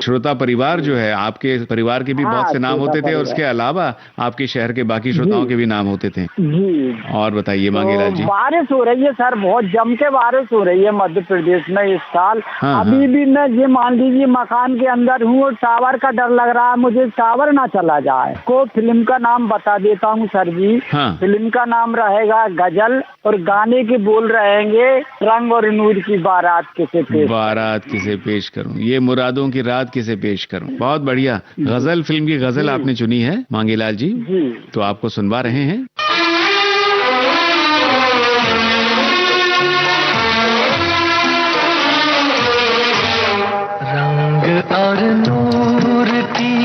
श्रोता परिवार जो है, आपके परिवार के भी बहुत से नाम होते थे और उसके अलावा आपके शहर के बाकी श्रोताओं के भी नाम होते थे जी। और बताइए मांगीलाल जी। बारिश हो रही है सर, बहुत जम के बारिश हो रही है मध्य प्रदेश में इस साल। अभी भी मैं ये मान लीजिए मकान के अंदर हूँ और टावर का डर लग रहा है मुझे, टावर ना चला जाए। को फिल्म का नाम बता देता हूँ सर जी। फिल्म का नाम रहेगा गजल और गाने के बोल रहेंगे रंग और नूर की बारात किसे पेश करूँ, ये मुरादों की रात किसे पेश करूँ। बहुत बढ़िया, गजल फिल्म की गजल आपने चुनी है मांगीलाल जी, तो आपको सुनवा रहे हैं। रंग और नूर की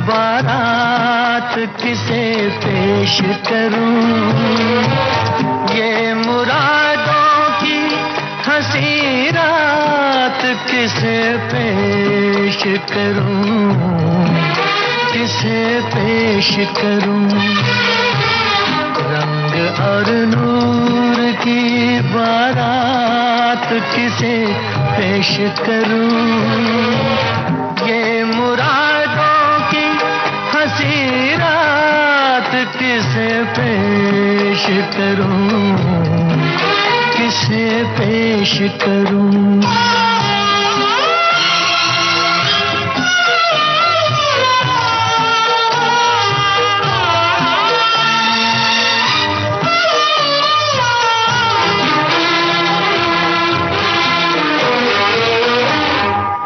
बारात किसे पेश करूं, ये मुरादों की हंसी रात किसे पेश करूं, किसे पेश करूं। रंग और नूर की बारात किसे पेश करूं, ये मुरादों की हंसी रात किसे पेश करूं, किसे पेश करूं।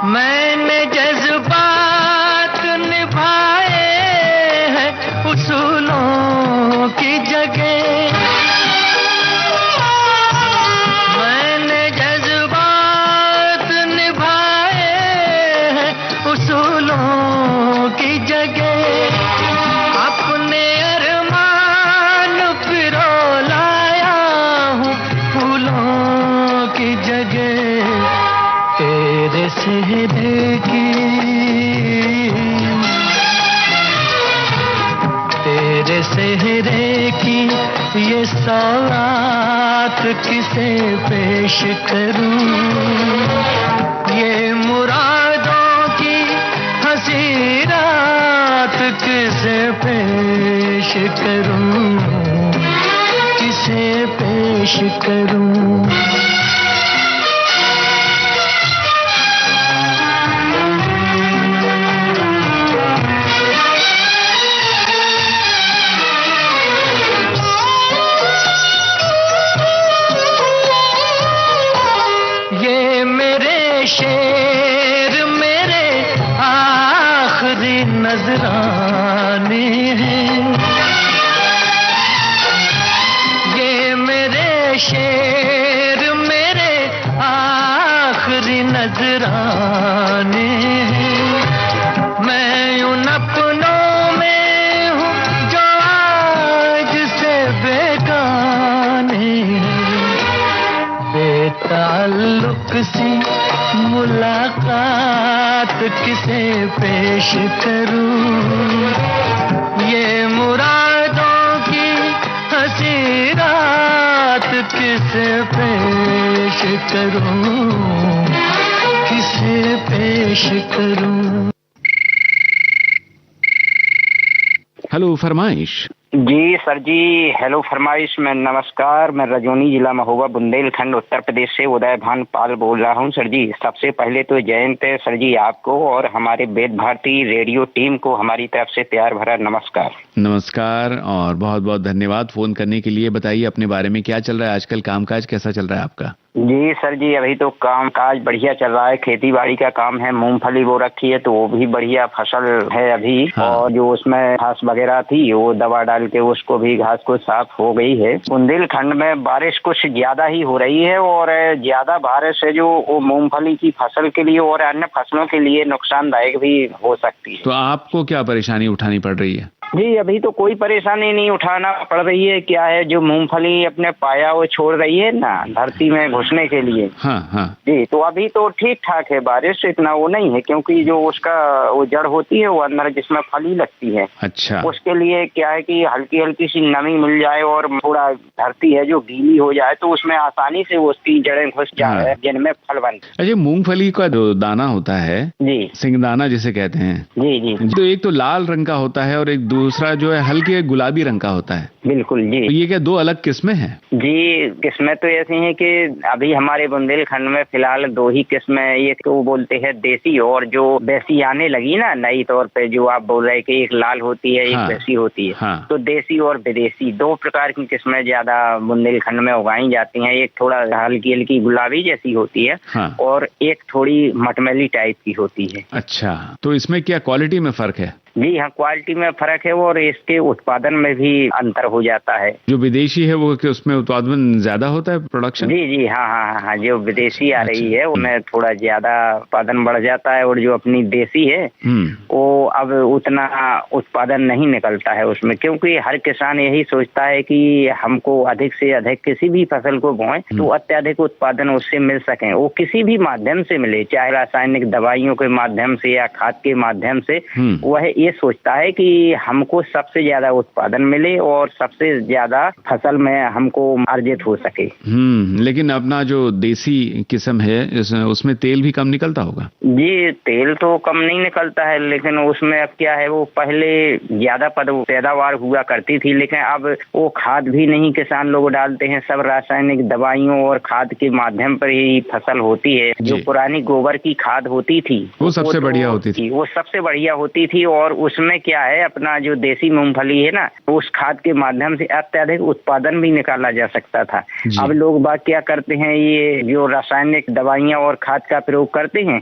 मैंने जज्बात निभाए हैं उसूलों की जगह, मैंने जज्बात निभाए हैं उसूलों की जगह। अपने अरमान पिरो लाया हूँ फूलों की जगह। तेरे सेहरे की, तेरे सेहरे की ये सौगात किसे पेश करूं, ये मुरादों की हंसी रात किसे पेश करूं, किसे पेश करूं। शेर मेरे आखिरी नजराने हैं, ये मेरे शेर मेरे आखिरी नजराने हैं। मैं उन अपनों में हूँ जो आज से बेगाने हैं। बेताल्लुक सी मुलाकात किसे पेश करूं, ये मुरादों की हंसी रात किसे पेश करूं, किसे पेश करूं। हेलो फरमाइश। जी सर जी, हेलो फरमाइश में नमस्कार। मैं रजौनी जिला महोबा बुंदेलखंड उत्तर प्रदेश से उदय भान पाल बोल रहा हूं सर जी। सबसे पहले तो जयंत सर जी आपको और हमारे वेद भारती रेडियो टीम को हमारी तरफ से प्यार भरा नमस्कार। नमस्कार और बहुत बहुत धन्यवाद फोन करने के लिए। बताइए अपने बारे में, क्या चल रहा है आजकल, कामकाज कैसा चल रहा है आपका? जी सर जी, अभी तो काम काज बढ़िया चल रहा है। खेती बाड़ी का काम है, मूंगफली बो रखी है तो वो भी बढ़िया फसल है अभी। और जो उसमें घास वगैरह थी वो दवा डाल के उसको भी घास को साफ हो गई है। बुंदेलखंड में बारिश कुछ ज्यादा ही हो रही है और ज्यादा बारिश है जो वो मूंगफली की फसल के लिए और अन्य फसलों के लिए नुकसानदायक भी हो सकती है। तो आपको क्या परेशानी उठानी पड़ रही है? जी अभी तो कोई परेशानी नहीं उठाना पड़ रही है। क्या है, जो मूंगफली अपने पाया वो छोड़ रही है ना धरती में घुसने के लिए। हाँ हाँ जी, तो अभी तो ठीक ठाक है, बारिश इतना वो नहीं है, क्योंकि जो उसका वो जड़ होती है वो अंदर जिसमें फली लगती है। अच्छा। उसके लिए क्या है कि हल्की हल्की सी नमी मिल जाए और थोड़ा धरती है जो गीली हो जाए तो उसमें आसानी से उसकी जड़ें घुस जाए, जिनमें फल बनते। अच्छा, मूंगफली का जो दाना होता है जी, सिंगदाना जिसे कहते हैं, जी जी, तो एक तो लाल रंग का होता है और एक दूसरा जो है हल्के गुलाबी रंग का होता है। बिल्कुल जी। तो ये क्या दो अलग किस्में हैं? जी, किस्में तो ऐसी हैं कि अभी हमारे बुंदेलखंड में फिलहाल दो ही किस्में, एक तो बोलते हैं देसी और जो देसी आने लगी ना नई तौर पे, जो आप बोल रहे हैं कि एक लाल होती है, एक देसी होती है। हाँ। तो देसी और विदेशी दो प्रकार की किस्में ज्यादा बुंदेलखंड में उगाई जाती हैं। एक थोड़ा हल्की हल्की गुलाबी जैसी होती है। हाँ। और एक थोड़ी मटमैली टाइप की होती है। अच्छा, तो इसमें क्या क्वालिटी में फर्क है? जी हाँ, क्वालिटी में फर्क है और इसके उत्पादन में भी अंतर हो जाता है। जो विदेशी है वो कि उसमें उत्पादन ज्यादा होता है, प्रोडक्शन? जी जी, हाँ हाँ हाँ, जो विदेशी आ रही है उनमें थोड़ा ज्यादा उत्पादन बढ़ जाता है और जो अपनी देसी है वो अब उतना उत्पादन नहीं निकलता है उसमें, क्योंकि हर किसान यही सोचता है कि हमको अधिक से अधिक किसी भी फसल को बोएं तो अत्यधिक उत्पादन उससे मिल सके, वो किसी भी माध्यम से मिले, चाहे रासायनिक दवाइयों के माध्यम से या खाद के माध्यम से। वह ये सोचता है कि हमको सबसे ज्यादा उत्पादन मिले और सबसे ज्यादा फसल में हमको अर्जित हो सके। लेकिन अपना जो देसी किस्म है उसमें तेल भी कम निकलता होगा? जी, तेल तो कम नहीं निकलता है, लेकिन उसमें अब क्या है, वो पहले ज्यादा पैदावार हुआ करती थी, लेकिन अब वो खाद भी नहीं किसान लोग डालते हैं, सब रासायनिक दवाइयों और खाद के माध्यम पर ही फसल होती है। जो पुरानी गोबर की खाद होती थी वो सबसे बढ़िया होती थी। वो सबसे बढ़िया होती थी और उसमें क्या है, अपना जो देसी मूंगफली है ना, उस खाद के माध्यम से अत्यधिक उत्पादन भी निकाला जा सकता था। अब लोग बात क्या करते हैं, ये जो रासायनिक दवाइयां और खाद का प्रयोग करते हैं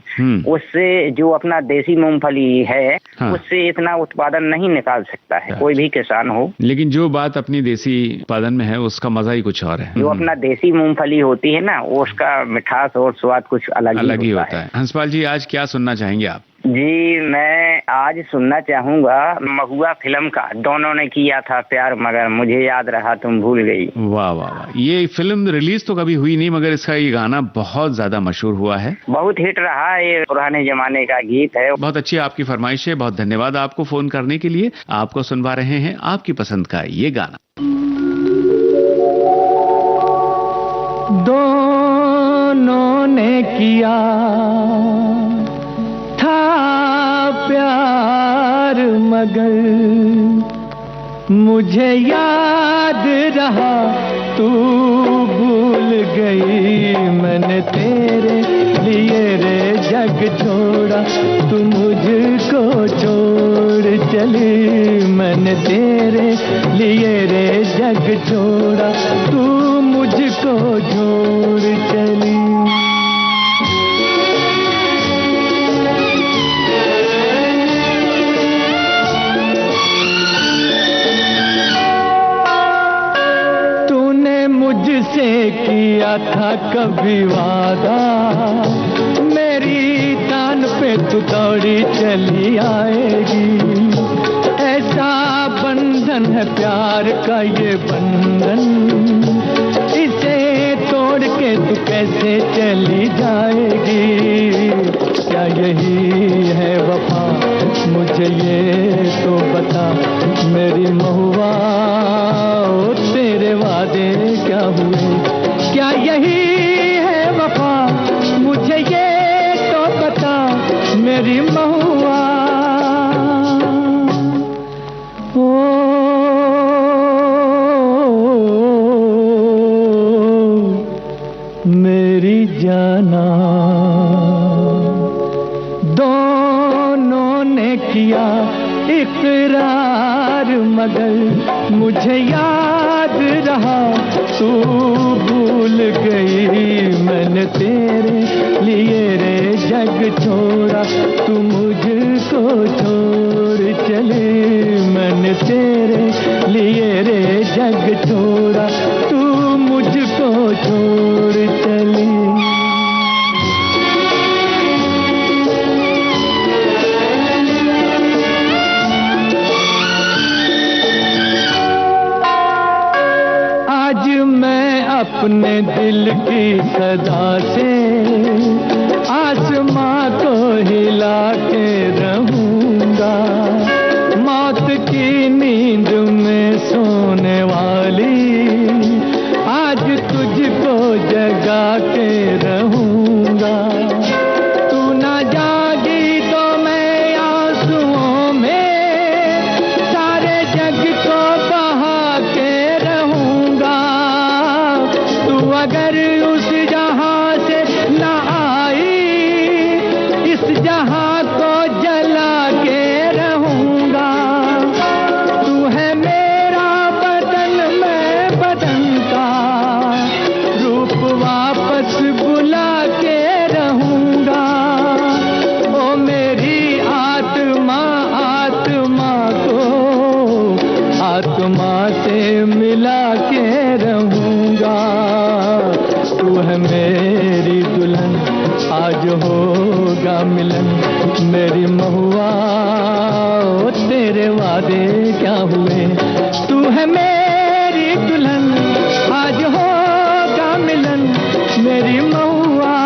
उससे जो अपना देसी मूंगफली है उससे इतना उत्पादन नहीं निकाल सकता है कोई भी किसान हो। लेकिन जो बात अपनी देसी उत्पादन में है उसका मजा ही कुछ और है। जो अपना देसी मूंगफली होती है ना, उसका मिठास और स्वाद कुछ अलग ही होता है। हंसपाल जी, आज क्या सुनना चाहेंगे आप? जी, मैं आज सुनना चाहूंगा महुआ फिल्म का, दोनों ने किया था प्यार मगर मुझे याद रहा तुम भूल गई। वाह वाह वाह, ये फिल्म रिलीज तो कभी हुई नहीं मगर इसका ये गाना बहुत ज्यादा मशहूर हुआ है, बहुत हिट रहा है, ये पुराने जमाने का गीत है। बहुत अच्छी आपकी फरमाइश है, बहुत धन्यवाद आपको फोन करने के लिए। आपको सुनवा रहे हैं आपकी पसंद का ये गाना। दोनों ने किया प्यार मगर मुझे याद रहा तू भूल गई। मैंने तेरे लिए रे जग छोड़ा, तू मुझको छोड़ चली। मैंने तेरे लिए रे जग छोड़ा, तू मुझको छोड़ चली। मुझसे किया था कभी वादा, मेरी तान पे तू दौड़ी चली आएगी। ऐसा बंधन है प्यार का ये बंधन, इसे तोड़ के तू कैसे चली जाएगी। क्या यही है वफा, मुझे ये तो बता मेरी महुआ, तेरे वादे क्या हुए। क्या यही है वफा, मुझे ये तो बता मेरी महुआ। ओ मेरी जाना, दोनों ने किया इकरार मगर मुझे याद रहा तू भूल गई। मैंने तेरे लिए रे जग छोड़ा, तू मुझको छोड़ चली। मैंने तेरे लिए रे जग छोड़ा, तू मुझको छोड़ चली। अपने दिल की सदा से आसमां को हिला के रहूंगा। मौत की नींद में सोने वाली आज तुझको जगा के रहूंगा। तू ना जागी तो मैं आंसुओं में सारे जग को बहा के रहूंगा। तू अगर उस जहां से ना आई इस जहां को जला के रहूंगा। तू है मेरा बदन मैं बदन का रूप वापस बुला के रहूंगा। ओ मेरी आत्मा आत्मा को आत्मा से मिला के रहूंगा। तू है मेरी दुल्हन आज होगा मिलन मेरी महुआ। ओ तेरे वादे क्या हुए? तू है मेरी दुल्हन आज होगा मिलन मेरी महुआ।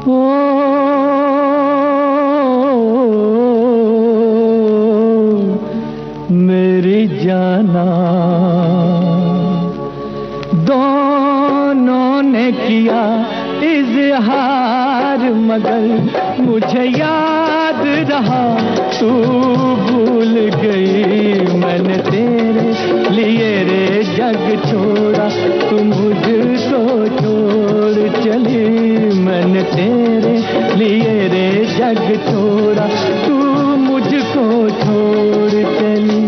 ओ मेरी जाना दोनों ने किया इजहार मगर मुझे याद रहा तू भूल गई। मैंने तेरे लिए रे जग छोड़ा तू मुझको छोड़ चली। मैंने तेरे लिए रे जग छोड़ा तू मुझको छोड़ चली।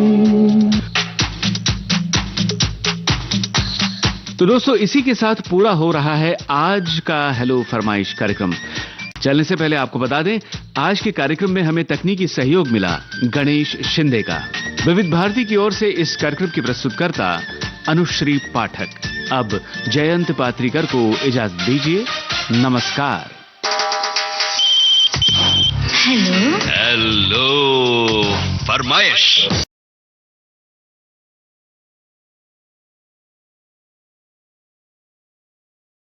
तो दोस्तों इसी के साथ पूरा हो रहा है आज का हेलो फरमाइश कार्यक्रम। चलने से पहले आपको बता दें आज के कार्यक्रम में हमें तकनीकी सहयोग मिला गणेश शिंदे का। विविध भारती की ओर से इस कार्यक्रम की प्रस्तुतकर्ता अनुश्री पाठक। अब जयंत पात्रिकर को इजाजत दीजिए। नमस्कार। हेलो फरमाइश।